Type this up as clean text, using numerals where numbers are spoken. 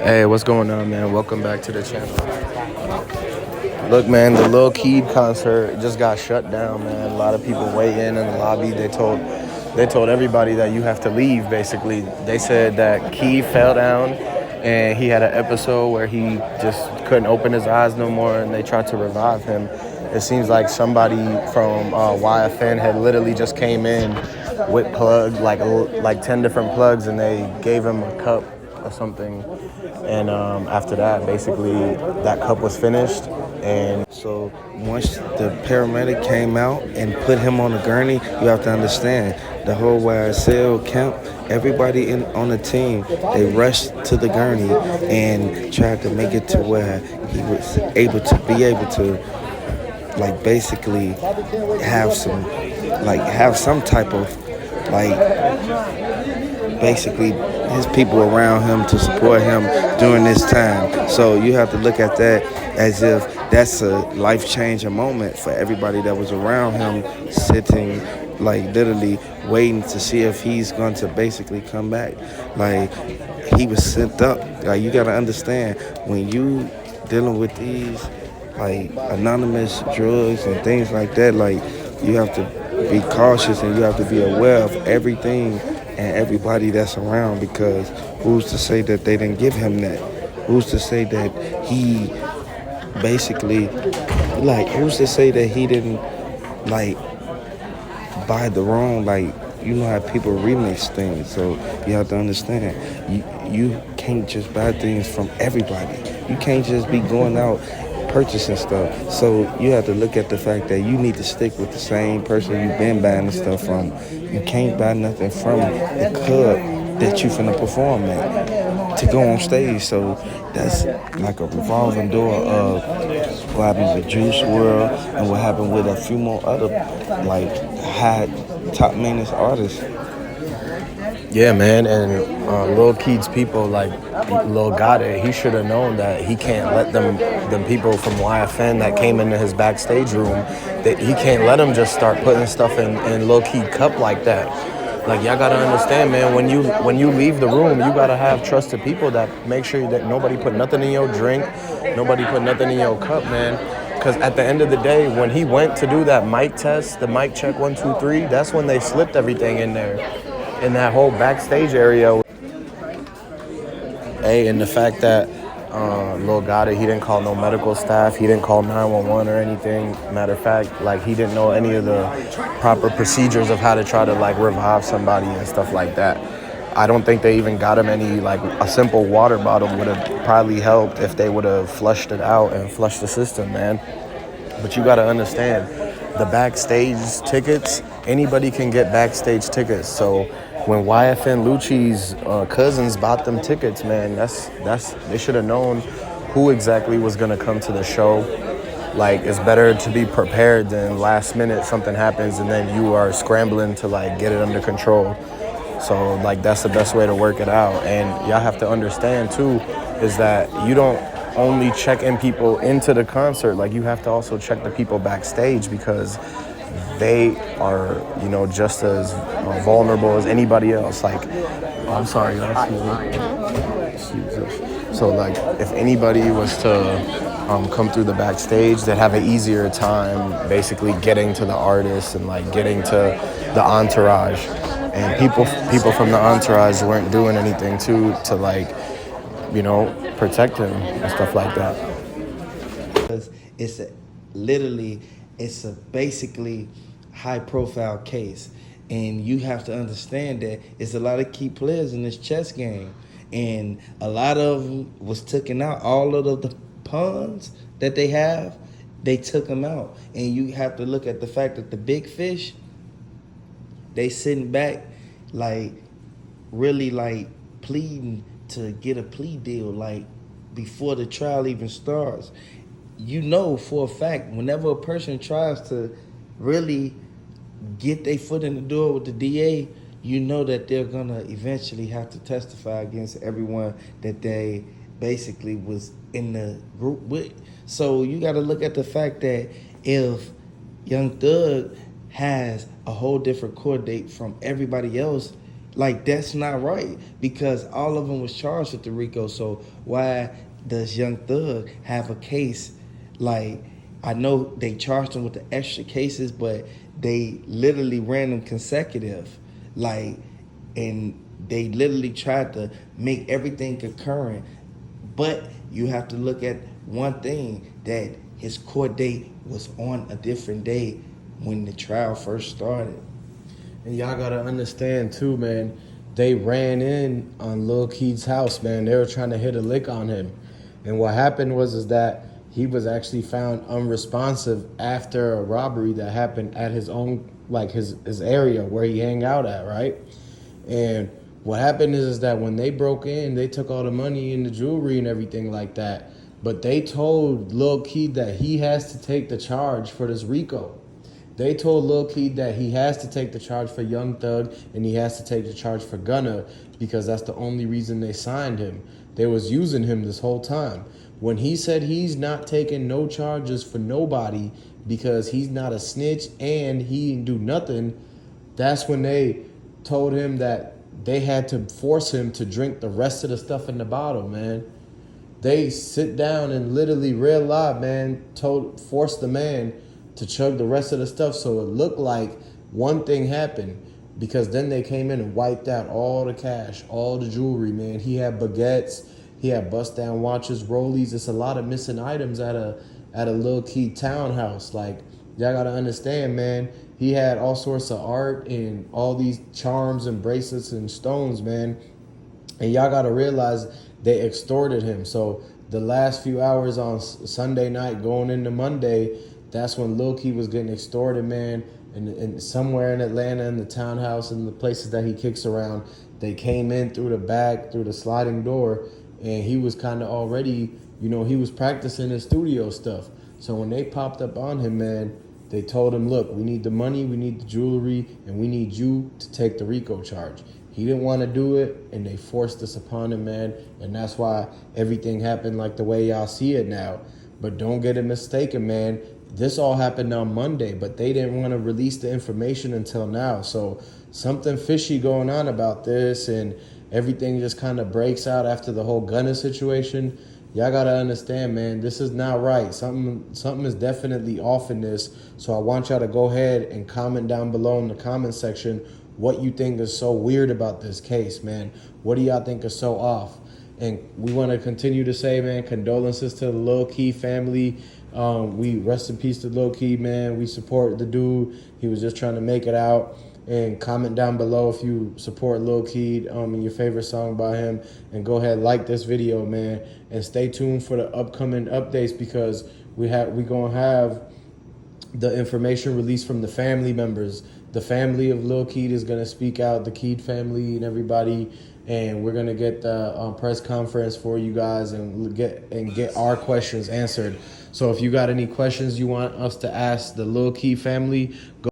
Hey, what's going on, man? Welcome back to the channel. Look, man, the Lil Keed concert just got shut down, man. A lot of people wait in the lobby. They told everybody that you have to leave, basically. They said that Keed fell down and he had an episode where he just couldn't open his eyes no more, and they tried to revive him. It seems like somebody from YFN had literally just came in with plugs, like 10 different plugs, and they gave him a cup or something. And after that, basically, that cup was finished. And So once the paramedic came out and put him on the gurney, you have to understand the whole YSL camp, everybody on the team, they rushed to the gurney and tried to make it to where he was able to basically have some type of like basically his people around him to support him during this time. So you have to look at that as if that's a life-changing moment for everybody that was around him, sitting like literally waiting to see if he's going to basically come back. Like, he was sent up. Like, you got to understand, when you dealing with these like anonymous drugs and things like that, like, you have to be cautious and you have to be aware of everything and everybody that's around, because who's to say that they didn't give him that? Who's to say that he basically, who's to say that he didn't, buy the wrong, you know how people remix things. So you have to understand, you can't just buy things from everybody. You can't just be going out purchasing stuff. So you have to look at the fact that you need to stick with the same person you've been buying the stuff from. You can't buy nothing from the club that you finna perform at to go on stage. So that's like a revolving door of what happened with Juice World and what happened with a few more other high top maintenance artists. yeah, man, and Lil Keed's people, like Lil Gotti, he should have known that he can't let them people from YFN that came into his backstage room, that he can't let them just start putting stuff in Lil Keed cup like that. Like, y'all gotta understand, man, when you leave the room, you gotta have trusted people that make sure that nobody put nothing in your drink, nobody put nothing in your cup, man. Because at the end of the day, when he went to do that mic test, the mic check 1, 2, 3, that's when they slipped everything in there, in that whole backstage area. Hey, and the fact that Lil Gotti, he didn't call no medical staff, he didn't call 911 or anything. Matter of fact, like, he didn't know any of the proper procedures of how to try to like revive somebody and stuff like that. I don't think they even got him any, like, a simple water bottle would have probably helped if they would have flushed it out and flushed the system, man. But you gotta understand, the backstage tickets, anybody can get backstage tickets. So when YFN Lucci's cousins bought them tickets, man, that's they should have known who exactly was gonna come to the show. Like, it's better to be prepared than last minute something happens and then you are scrambling to like get it under control. So like, that's the best way to work it out. And y'all have to understand too, is that you don't only check in people into the concert, like, you have to also check the people backstage, because they are, just as vulnerable as anybody else. Like, oh, I'm sorry, excuse us. So like, if anybody was to come through the backstage, they'd have an easier time basically getting to the artists and like getting to the entourage. And people from the entourage weren't doing anything to like, protect him and stuff like that. Because it's a basically high profile case, and you have to understand that it's a lot of key players in this chess game, and a lot of them was taken out. All of the pawns that they took them out, and you have to look at the fact that the big fish, they sitting back, like, really like pleading to get a plea deal, like, before the trial even starts. You know for a fact, whenever a person tries to really get their foot in the door with the DA, you know that they're gonna eventually have to testify against everyone that they basically was in the group with. So you gotta look at the fact that if Young Thug has a whole different court date from everybody else, Like, that's not right, because all of them was charged with the RICO. So why does Young Thug have a case? Like, I know they charged him with the extra cases, but they literally ran them consecutive. Like, and they literally tried to make everything concurrent. But you have to look at one thing, that his court date was on a different day when the trial first started. And y'all gotta understand too, man. They ran in on Lil Keed's house, man. They were trying to hit a lick on him, and what happened was is that he was actually found unresponsive after a robbery that happened at his own, like his area where he hang out at, right? And what happened is that when they broke in, they took all the money and the jewelry and everything like that. But they told Lil Keed that he has to take the charge for this RICO. They told Lil Keed that he has to take the charge for Young Thug and he has to take the charge for Gunna, because that's the only reason they signed him. They was using him this whole time. When he said he's not taking no charges for nobody because he's not a snitch and he didn't do nothing, that's when they told him that they had to force him to drink the rest of the stuff in the bottle, man. They sit down and literally real live, man, forced the man to chug the rest of the stuff, so it looked like one thing happened, because then they came in and wiped out all the cash, all the jewelry, man. He had baguettes, he had bust down watches, rollies. It's a lot of missing items at a Lil Key townhouse. Like, y'all gotta understand, man. He had all sorts of art and all these charms and bracelets and stones, man. And y'all gotta realize they extorted him. So the last few hours on Sunday night going into Monday, that's when Lil Keed was getting extorted, man. And somewhere in Atlanta, in the townhouse and the places that he kicks around, they came in through the back, through the sliding door, and he was kind of already, he was practicing his studio stuff. So when they popped up on him, man, they told him, look, we need the money, we need the jewelry, and we need you to take the RICO charge. He didn't want to do it, and they forced this upon him, man. And that's why everything happened like the way y'all see it now. But don't get it mistaken, man. This all happened on Monday, but they didn't want to release the information until now. So something fishy going on about this, and everything just kind of breaks out after the whole Gunna situation. Y'all gotta understand, man, this is not right. Something is definitely off in this. So I want y'all to go ahead and comment down below in the comment section what you think is so weird about this case, man. What do y'all think is so off? And we want to continue to say, man, condolences to the Lil Keed family. We rest in peace to Lil Keed, man. We support the dude. He was just trying to make it out. And comment down below if you support Lil Keed and your favorite song by him. And go ahead, like this video, man. And stay tuned for the upcoming updates, because we gonna have the information released from the family members. The family of Lil Keed is gonna speak out, the Keed family and everybody. And we're gonna get the press conference for you guys and get our questions answered. So if you got any questions you want us to ask the Lil Keed family, go